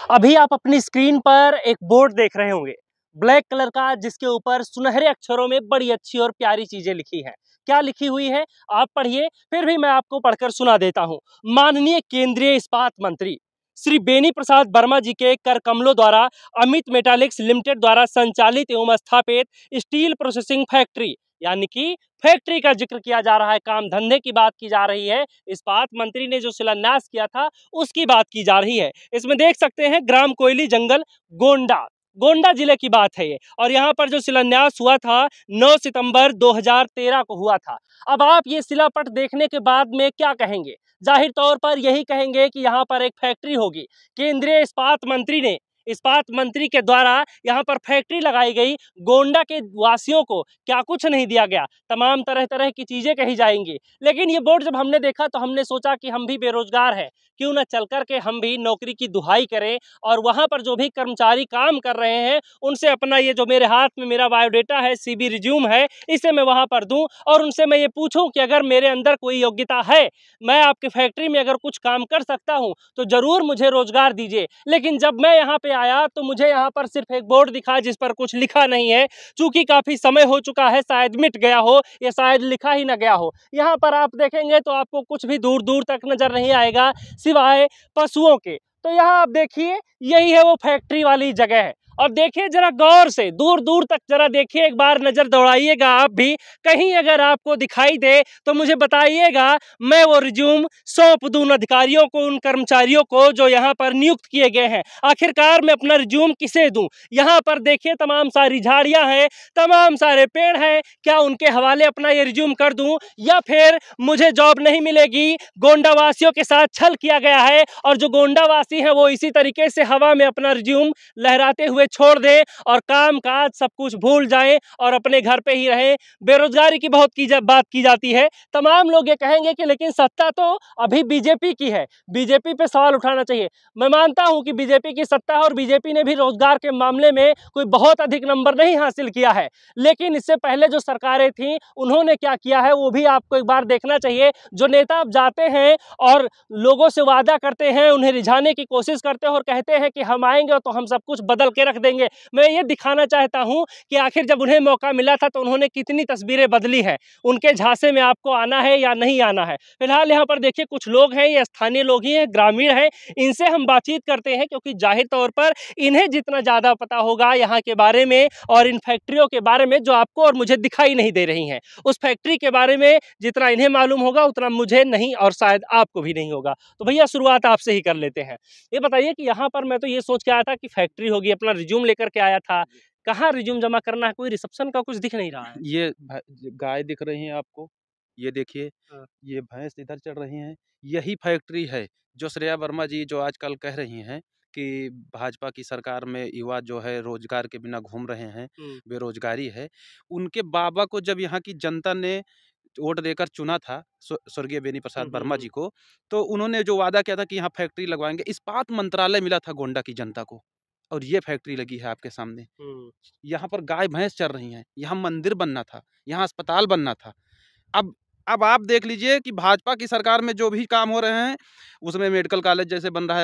अभी आप अपनी स्क्रीन पर एक बोर्ड देख रहे होंगे ब्लैक कलर का, जिसके ऊपर सुनहरे अक्षरों में बड़ी अच्छी और प्यारी चीजें लिखी हैं। क्या लिखी हुई है आप पढ़िए, फिर भी मैं आपको पढ़कर सुना देता हूं। माननीय केंद्रीय इस्पात मंत्री श्री बेनी प्रसाद वर्मा जी के कर कमलों द्वारा अमित मेटालिक्स लिमिटेड द्वारा संचालित एवं स्थापित स्टील प्रोसेसिंग फैक्ट्री, यानी कि फैक्ट्री का जिक्र किया जा रहा है, काम धंधे की बात की जा रही है। इस्पात मंत्री ने जो शिलान्यास किया था उसकी बात की जा रही है। इसमें देख सकते हैं ग्राम कोयली जंगल गोंडा, गोंडा जिले की बात है ये। और यहाँ पर जो शिलान्यास हुआ था 9 सितंबर 2013 को हुआ था। अब आप ये शिलापट देखने के बाद में क्या कहेंगे? जाहिर तौर पर यही कहेंगे कि यहाँ पर एक फैक्ट्री होगी। केंद्रीय इस्पात मंत्री के द्वारा यहाँ पर फैक्ट्री लगाई गई। गोंडा के वासियों को क्या कुछ नहीं दिया गया, तमाम तरह तरह की चीजें कही जाएंगी। लेकिन ये बोर्ड जब हमने देखा तो हमने सोचा कि हम भी बेरोजगार हैं, क्यों ना चल कर के हम भी नौकरी की दुहाई करें और वहां पर जो भी कर्मचारी काम कर रहे हैं उनसे अपना ये जो मेरे हाथ में मेरा बायोडेटा है, सीवी रिज्यूम है, इसे मैं वहां पर दूं और उनसे मैं ये पूछूं कि अगर मेरे अंदर कोई योग्यता है, मैं आपकी फैक्ट्री में अगर कुछ काम कर सकता हूं तो जरूर मुझे रोजगार दीजिए। लेकिन जब मैं यहाँ पे आया तो मुझे यहाँ पर सिर्फ एक बोर्ड दिखा जिस पर कुछ लिखा नहीं है। चूंकि काफी समय हो चुका है, शायद मिट गया हो या शायद लिखा ही ना गया हो। यहाँ पर आप देखेंगे तो आपको कुछ भी दूर दूर तक नजर नहीं आएगा सिवाय पशुओं के। तो यहाँ आप देखिए, यही है वो फैक्ट्री वाली जगह है। और देखिए जरा गौर से, दूर दूर तक जरा देखिए, एक बार नजर दौड़ाइएगा आप भी। कहीं अगर आपको दिखाई दे तो मुझे बताइएगा, मैं वो रिज्यूम सौंप दूं उन अधिकारियों को, उन कर्मचारियों को जो यहाँ पर नियुक्त किए गए हैं। आखिरकार मैं अपना रिज्यूम किसे दूं? यहाँ पर देखिए तमाम सारी झाड़ियां हैं, तमाम सारे पेड़ हैं। क्या उनके हवाले अपना ये रिज्यूम कर दूं या फिर मुझे जॉब नहीं मिलेगी? गोंडा वासियों के साथ छल किया गया है और जो गोंडा वासी हैं वो इसी तरीके से हवा में अपना रिज्यूम लहराते हुए छोड़ दें और काम काज सब कुछ भूल जाएं और अपने घर पे ही रहें। बेरोजगारी की बहुत बात की जाती है। तमाम लोग ये कहेंगे कि लेकिन सत्ता तो अभी बीजेपी की है, बीजेपी पे सवाल उठाना चाहिए। मैं मानता हूं कि बीजेपी की सत्ता है और बीजेपी ने भी रोजगार के मामले में कोई बहुत अधिक नंबर नहीं हासिल किया है। लेकिन इससे पहले जो सरकारें थी उन्होंने क्या किया है वो भी आपको एक बार देखना चाहिए। जो नेता अब जाते हैं और लोगों से वादा करते हैं, उन्हें रिझाने की कोशिश करते हैं और कहते हैं कि हम आएंगे तो हम सब कुछ बदल के रख देंगे। मैं ये दिखाना चाहता हूं कि आखिर जब उन्हें मौका मिला था तो उन्होंने कितनी तस्वीरें बदली हैं। उनके झांसे में आपको आना है या नहीं आना है? फिलहाल यहाँ पर देखिए कुछ लोग हैं, ये स्थानीय लोग ही हैं, ग्रामीण हैं, इनसे हम बातचीत करते हैं क्योंकि जाहिर तौर पर इन्हें जितना ज्यादा पता होगा यहाँ के बारे में और इन फैक्ट्रियों के बारे में जो आपको और मुझे दिखाई नहीं दे रही हैं, उस फैक्ट्री के बारे में जितना इन्हें मालूम होगा उतना मुझे नहीं और शायद आपको भी नहीं होगा। तो भैया शुरुआत आपसे ही कर लेते हैं। ये बताइए कि यहाँ पर मैं तो ये सोच के आया था कि फैक्ट्री होगी, अपना रिज्यूम लेकर के आया था। कहाँ रिज्यूम जमा करना है? कोई रिसेप्शन का कुछ दिख नहीं रहा है। ये गाय दिख रही है आपको, ये देखिए, हाँ। ये भैंस इधर चल रही हैं। यही फैक्ट्री है जो श्रेया वर्मा जी जो आजकल कह रही हैं कि भाजपा की सरकार में युवा जो है रोजगार के बिना घूम रहे हैं, बेरोजगारी है। उनके बाबा को जब यहाँ की जनता ने वोट देकर चुना था, स्वर्गीय बेनी प्रसाद वर्मा जी को, तो उन्होंने जो वादा किया था कि यहाँ फैक्ट्री लगवाएंगे, इस्पात मंत्रालय मिला था गोंडा की जनता को और ये फैक्ट्री लगी है आपके सामने। यहाँ पर गाय भैंस चल रही हैं, यहाँ मंदिर बनना था, यहाँ अस्पताल बनना था। अब अब आप देख लीजिए कि भाजपा की सरकार में जो भी काम हो रहे हैं उसमें मेडिकल कॉलेज जैसे बन रहा है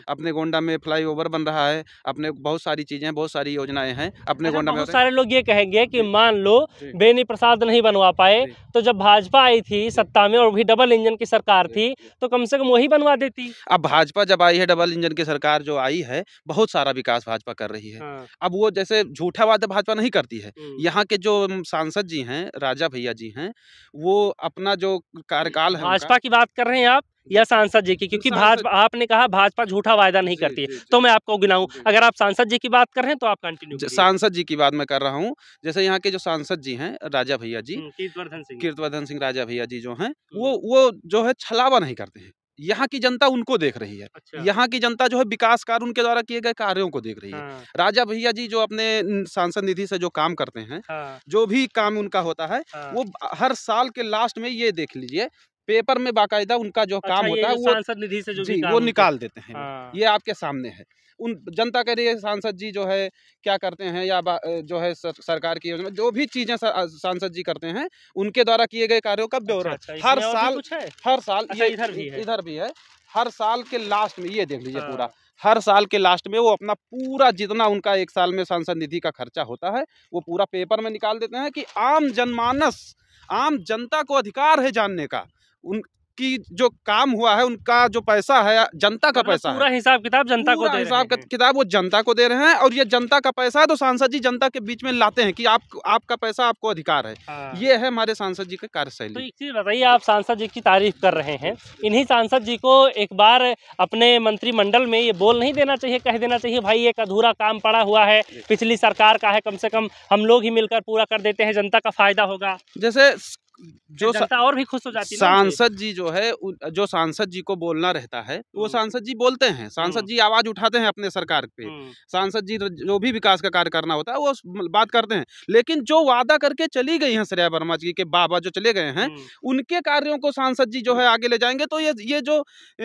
अपने गोंडा में फ्लाईओवर बन रहा है, अपने बहुत सारी चीजें, बहुत सारी योजनाएं हैं अपने गोंडा में। बहुत सारे लोग ये कहेंगे कि मान लो बेनी प्रसाद नहीं बनवा पाए तो जब भाजपा आई थी सत्ता में और भी डबल इंजन की सरकार थी तो कम से कम वही बनवा देती। अब भाजपा जब आई है, डबल इंजन की सरकार जो आई है, बहुत सारा विकास भाजपा कर रही है। अब वो जैसे झूठा वादा भाजपा नहीं करती है। यहाँ के जो सांसद जी हैं, राजा भैया जी हैं, वो अपना जो कार्यकाल है, भाजपा की बात कर रहे हैं आप या सांसद जी की? क्योंकि भाजपा, आपने कहा भाजपा झूठा वायदा नहीं करती है, तो मैं आपको गिनाऊं। अगर आप सांसद जी की बात कर रहे हैं तो आप कंटिन्यू करिए। सांसद जी की बात मैं कर रहा हूँ। जैसे यहाँ के जो सांसद जी हैं, राजा भैया जी, कीर्तवर्धन सिंह राजा भैया जी जो हैं, वो जो है छलावा नहीं करते हैं। यहाँ की जनता उनको देख रही है। अच्छा। यहाँ की जनता जो है विकास कार्य उनके द्वारा किए गए कार्यों को देख रही है। राजा भैया जी जो अपने सांसद निधि से जो काम करते हैं, जो भी काम उनका होता है, वो हर साल के लास्ट में ये देख लीजिए पेपर में बाकायदा उनका जो काम होता है वो सांसद निधि से जो भी वो निकाल देते हैं। ये आपके सामने है। उन जनता कह रही है सांसद जी जो है क्या करते हैं, या जो है सरकार की योजना जो भी चीजें सांसद जी करते हैं उनके द्वारा किए गए कार्यों का ब्यौरा हर साल इधर भी है हर साल के लास्ट में ये देख लीजिए पूरा हर साल के लास्ट में वो अपना पूरा जितना उनका एक साल में सांसद निधि का खर्चा होता है वो पूरा पेपर में निकाल देते हैं कि आम जनमानस, आम जनता को अधिकार है जानने का, उनकी जो काम हुआ है, उनका जो पैसा है जनता का पैसा पूरा हिसाब किताब जनता को दे रहे हैं। हिसाब किताब वो जनता को दे रहे हैं, और ये जनता का पैसा है तो सांसद जी जनता के बीच में लाते हैं कि आपका पैसा, आपको अधिकार है। ये है हमारे सांसद जी की कार्यशैली। तो एक चीज बताइए, आप सांसद जी की तारीफ कर रहे हैं, इन्हीं सांसद जी को एक बार अपने मंत्रिमंडल में ये बोल नहीं देना चाहिए, कह देना चाहिए भाई एक अधूरा काम पड़ा हुआ है, पिछली सरकार का है, कम से कम हम लोग ही मिलकर पूरा कर देते हैं, जनता का फायदा होगा। जैसे जो जनता और भी खुश हो जाती है। सांसद जी जो है, जो सांसद जी को बोलना रहता है वो सांसद जी बोलते हैं, सांसद जी आवाज उठाते हैं अपने सरकार पे, सांसद जी जो भी विकास का कार्य करना होता है वो बात करते हैं। लेकिन जो वादा करके चली गई हैं श्रेया वर्मा जी के बाबा जो चले गए हैं, उनके कार्यों को सांसद जी जो है आगे ले जाएंगे। तो ये जो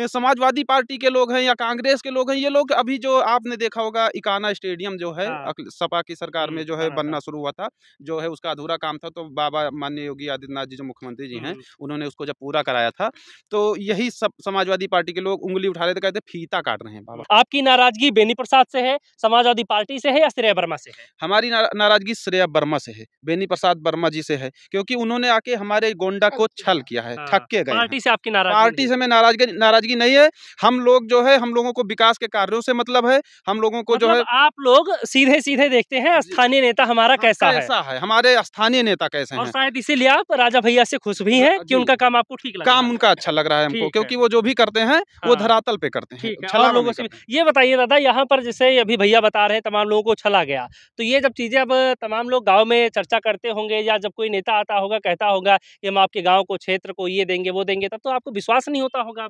समाजवादी पार्टी के लोग हैं या कांग्रेस के लोग हैं, ये लोग अभी जो आपने देखा होगा इकाना स्टेडियम जो है सपा की सरकार में जो है बनना शुरू हुआ था, जो है उसका अधूरा काम था, तो बाबा माननीय योगी आदित्यनाथ जी जो मुख्यमंत्री जी हैं उन्होंने उसको जब पूरा कराया था, तो यही सब समाजवादी पार्टी के लोग उंगली उठा रहे थे, कहते फीता काट रहे हैं बाबा। आपकी नाराजगी बेनी प्रसाद से है, समाजवादी पार्टी से है या श्रेया वर्मा से है? हमारी नाराजगी श्रेया वर्मा से है, बेनी प्रसाद वर्मा जी से है, क्योंकि उन्होंने आके हमारे गोंडा को छल किया है, ठग के गए। पार्टी से आपकी नाराजगी? पार्टी से मैं नाराजगी नहीं है। हम लोग जो है, हम लोगों को विकास के कार्यों से मतलब है, हम लोगों को जो है, आप लोग सीधे सीधे देखते हैं स्थानीय नेता हमारा कैसा है, हमारे स्थानीय नेता कैसे हैं, और शायद इसीलिए आप राजा भैया से खुश भी हैं कि उनका काम आपको ठीक लगा, काम उनका अच्छा लग रहा है हमको, क्योंकि वो जो भी करते हैं वो धरातल पे करते हैं, छला लोगों से। ये बताइए दादा, यहाँ पर जैसे अभी भैया बता रहे हैं तमाम लोगों को छला गया, तो ये जब चीजें अब तमाम लोग गांव में चर्चा करते होंगे, या जब कोई नेता आता होगा कहता होगा कि हम आपके गांव को, क्षेत्र को ये देंगे वो देंगे, तब तो आपको विश्वास नहीं होता होगा?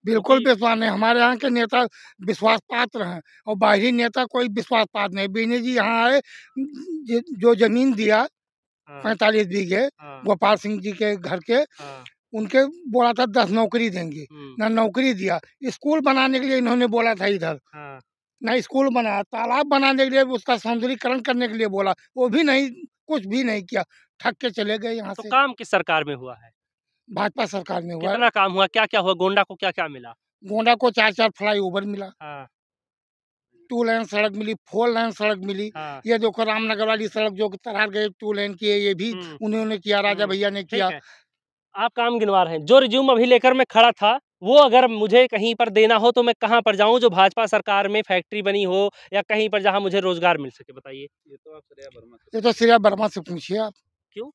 बिल्कुल विश्वास नहीं, हमारे यहाँ के नेता विश्वास पात्र हैं, और बाहरी नेता कोई विश्वास पात्र नहीं। बेनी जी यहाँ आए, जो जमीन दिया 45 बीघे गोपाल सिंह जी के घर के, उनके बोला था 10 नौकरी देंगे, ना नौकरी दिया। स्कूल बनाने के लिए इन्होंने बोला था इधर, ना स्कूल बनाया। तालाब बनाने के लिए, उसका सौंदर्यीकरण करने के लिए बोला, वो भी नहीं, कुछ भी नहीं किया, ठग के चले गए यहाँ से। काम किस सरकार में हुआ है? भाजपा सरकार में हुआ। कितना काम हुआ, क्या क्या हुआ? गोंडा को क्या क्या मिला? गोंडा को 4 फ्लाईओवर मिला, 2 लेन सड़क मिली, 4 लेन सड़क मिली। ये देखो रामनगर वाली सड़क जो तरार गए 2 लेन की है, ये भी उन्होंने किया, राजा भैया ने किया। आप काम गिनवा रहे हैं, जो रिज्यूम अभी लेकर मैं खड़ा था, वो अगर मुझे कहीं पर देना हो तो मैं कहाँ पर जाऊं जो भाजपा सरकार में फैक्ट्री बनी हो, या कहीं पर जहां मुझे रोजगार मिल सके? बताइए। ये तो श्रेया वर्मा से पूछिए आप। क्यों?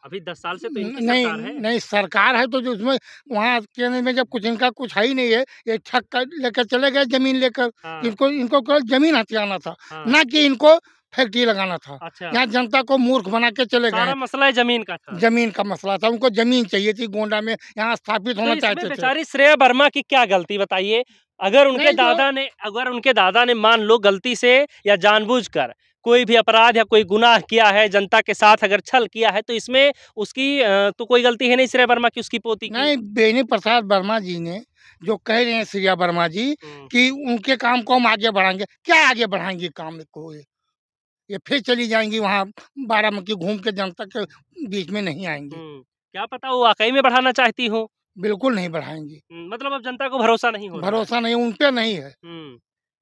अभी 10 साल से तो नहीं सरकार है। नहीं, सरकार है तो जो उसमें वहाँ केंद्र में जब कुछ इनका कुछ है ही नहीं है, ये ठग कर लेकर चले गए जमीन लेकर। इनको केवल जमीन हथियाना था, ना कि इनको फैक्ट्री लगाना था। यहाँ जनता को मूर्ख बना के चले गए। मसला जमीन का था, जमीन का मसला था, उनको जमीन चाहिए थी, गोंडा में यहाँ स्थापित होना चाहते थे। बेचारी श्रेया वर्मा की क्या गलती बताइए? अगर उनके दादा ने मान लो गलती से या जानबूझकर कोई भी अपराध या कोई गुनाह किया है, जनता के साथ अगर छल किया है, तो इसमें उसकी तो कोई गलती है नहीं श्रेया वर्मा की, उसकी पोती की। नहीं, बेनी प्रसाद वर्मा जी ने जो कह रहे हैं श्रेया वर्मा जी कि उनके काम को हम आगे बढ़ाएंगे, क्या आगे बढ़ाएंगे काम को? ये फिर चली जाएंगी वहाँ बाराबंकी घूम के, जनता के बीच में नहीं आएंगी। क्या पता वो वाकई में बढ़ाना चाहती हो। बिल्कुल नहीं बढ़ाएंगी। मतलब अब जनता को भरोसा नहीं हो? भरोसा नहीं, उन पे नहीं है।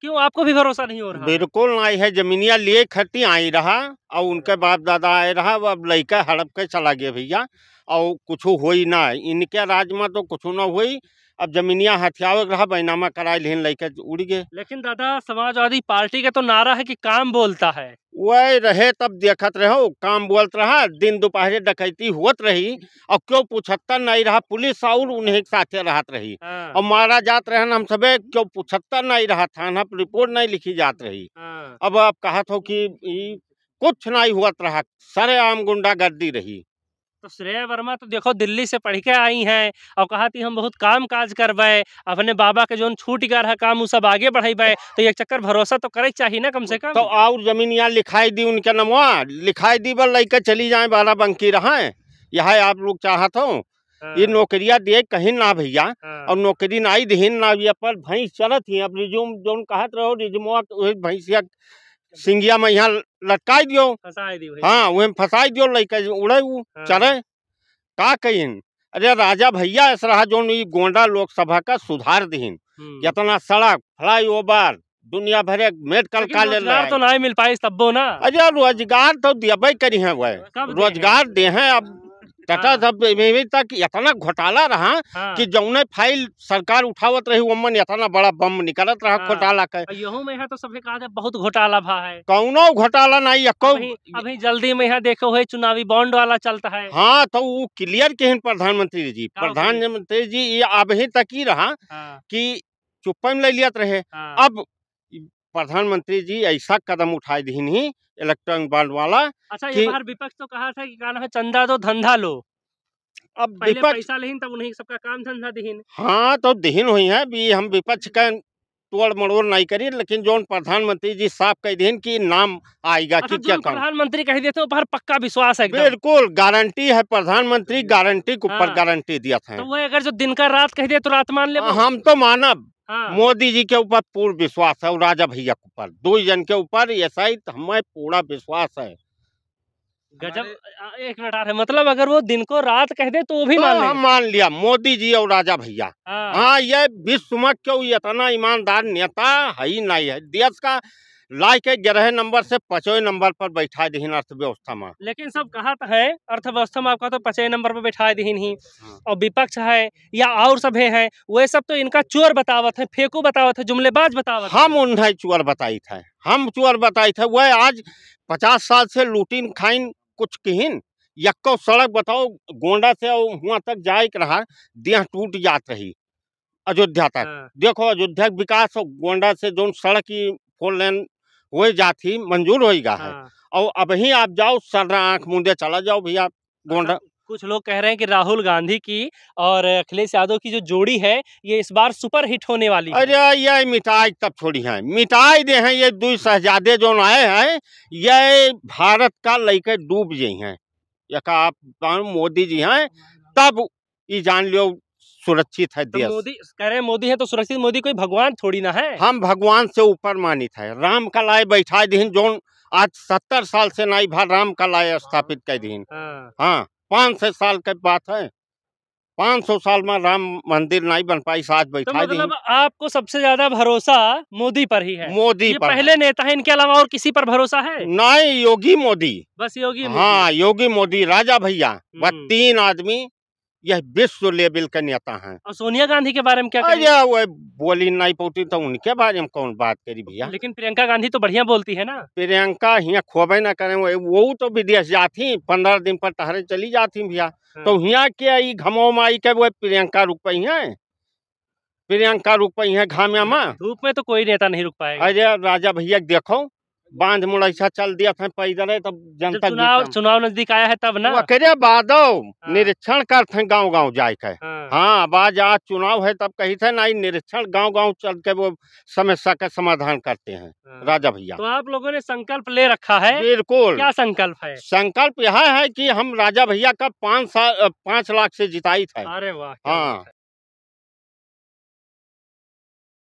क्यों, आपको भी भरोसा नहीं हो रहा? बिल्कुल नहीं है। जमीनिया लिए खट्टी आई रहा, और उनके बाप दादा आए रहा, अब लड़का हड़प के चला गया भैया, और कुछ हुई ना। इनके राज में तो कुछ ना हुई। अब जमीनिया हथियावे रहा, बैनामा कराए लेन लड़के उड़ गए। लेकिन दादा, समाजवादी पार्टी का तो नारा है कि काम बोलता है। वह रहे तब देखत रहो, काम बोलत रहा, दिन दोपहर डकैती हुत रही, और क्यों पूछता नहीं रहा, पुलिस और उन्हें साथे रहत रही, और मारा जात रहे हम सबे, क्यों पूछता नहीं रहा, थाना पर रिपोर्ट नहीं लिखी जात रही। अब आप कहत हो कि कुछ नहीं हुआ रहा, सरेआम गुंडागर्दी रही। तो श्रेया वर्मा तो देखो दिल्ली से पढ़ के आई हैं, और कहा थी हम बहुत काम काज करवाए, अपने बाबा के जो छूट गया रहा काम, वो सब आगे बढ़ेबे, तो एक चक्कर भरोसा तो करे चाहिए ना कम से कम। तो और जमीन यहाँ लिखाई दी, उनके नमवा लिखाई दी, बल लेकर चली जाए बाराबंकी रहा। यह आप लोग चाहत हो ये नौकरियां दिए कहीं ना भैया, और नौकरी ना दी ना, ये पर भैंस चलत ही। अब रिज्यूम जो कहत रहो, रिज्यूमवा भैंसिया सिंगिया में यहाँ लटकाई दियो, हाँ वही फंसाई दियो, लड़का उड़े चले का कहीं। अरे राजा भैया ऐसा रहा जो गोंडा लोकसभा का सुधार दीन, इतना सड़क, फ्लाईओवर, दुनिया भर मेडिकल कॉलेज तो नहीं मिल पाए तब्बो ना। अरे रोजगार तो दियबे करी है वह, रोजगार दे हैं। अब तथा सब तक इतना घोटाला रहा कि जौने फाइल सरकार उठावत रही वमन इतना बड़ा बम निकलत रहा घोटाला का। यहू में है तो सबके कहा जाए बहुत घोटाला भा है। कौनो घोटाला नहीं अभी जल्दी में यहाँ देखो है चुनावी बॉन्ड वाला चलता है। हाँ तो वो क्लियर के प्रधानमंत्री जी ये अभी तक ही रहा कि चुप्पा में ले लियत रहे। अब प्रधानमंत्री जी ऐसा कदम उठाए दीन ही इलेक्ट्रॉनिक बॉन्ड वाला। अच्छा ये बार विपक्ष तो कहा था कि कहना है चंदा दो धंधा लो। अब पहले पैसा लेहिन तब उन्हें सबका काम धंधा दीन। हाँ तो दीन हुई है भी हम विपक्ष का तोड़ मड़ोड़ नहीं करी, लेकिन जो प्रधानमंत्री जी साफ कह दीन कि नाम आएगा। कि क्या प्रधानमंत्री कह देते पर पक्का विश्वास है, बिल्कुल गारंटी है। प्रधानमंत्री गारंटी के ऊपर गारंटी दिया था। तो वो अगर जो दिन का रात कह दे तो रात मान ले। हम तो मानब मोदी जी के ऊपर पूर्ण विश्वास है और राजा भैया के ऊपर, दो जन के ऊपर ऐसा ही हमें पूरा विश्वास है। गजब। एक मिनट है, मतलब अगर वो दिन को रात कह दे तो भी मान लिया मोदी जी और राजा भैया। हाँ ये विश्व में क्यों इतना ईमानदार नेता है ही नहीं है। देश का लाई के 11 नंबर से 5वें नंबर पर बैठा दीन अर्थव्यवस्था में। लेकिन सब कहा है अर्थव्यवस्था में आपका तो 5वें नंबर पर बैठा दीन ही। और विपक्ष है या और सब है वे सब तो इनका चोर बतावत है, फेंकू बतावत है, जुमलेबाज बतावत। हम उन्हें चोर बताई थे, हम चोर बताई थे। वह आज 50 साल से लूटीन खाइन कुछ कहीन यक्को सड़क बताओ गोंडा से वहाँ तक जाए रहा देह टूट जात रही अयोध्या तक। देखो अयोध्या विकास गोंडा से जो सड़क की 4 लेन हो जाती मंजूर होगा है। और अभी आप जाओ सर्रा आंख मुंदे चला जाओ भैया गोंडा। कुछ लोग कह रहे हैं कि राहुल गांधी की और अखिलेश यादव की जो जोड़ी है ये इस बार सुपर हिट होने वाली है। अरे ये मिटाई तब छोड़ी है, मिटाई दे हैं। ये 2 शहजादे जो आए हैं ये भारत का लेके डूब गए हैं। आप मोदी जी हैं तब ये जान लो सुरक्षित है देश। तो मोदी कह रहे हैं मोदी है तो सुरक्षित। मोदी कोई भगवान थोड़ी ना है। हम भगवान से ऊपर मानित है। राम का लाए बैठा दीन जो आज 70 साल से नहीं भर राम का लाए स्थापित कर दीन। हाँ 500 साल की बात है, 500 साल में राम मंदिर नहीं बन पाई, आज बैठा तो मतलब आपको सबसे ज्यादा भरोसा मोदी पर ही है। मोदी पर पहले नेता है, इनके अलावा और किसी पर भरोसा है नहीं? योगी मोदी, बस योगी। हाँ योगी मोदी, राजा भैया, बस 3 आदमी यह विश्व लेवल के नेता हैं। और सोनिया गांधी के बारे में क्या करें? वो बोली नहीं पौती तो उनके बारे में कौन बात करी भैया। लेकिन प्रियंका गांधी तो बढ़िया बोलती है ना। प्रियंका यहाँ खोबे ना करें, वो तो विदेश जाती 15 दिन पर टहरे चली जाती भैया। तो यहाँ के घमो माई के वो प्रियंका रुक पाई है, प्रियंका रुक पाई है घामिया में। धूप में तो कोई नेता नहीं रुक पाएगा। अरे राजा भैया देखो बांध मुड़ैसा चल दिया था पैदल है, तब जनता चुनाव नजदीक आया है तब ना करे बादो निरीक्षण करते गाँव गाँव जाके। हाँ आवाज आज चुनाव है तब कही थे नहीं, निरीक्षण गाँव गाँव चल के वो समस्या का समाधान करते हैं राजा भैया। तो आप लोगों ने संकल्प ले रखा है? बिल्कुल। क्या संकल्प है? संकल्प यह है कि हम राजा भैया का 5 लाख से जिताई थे। अरे वाह। हाँ।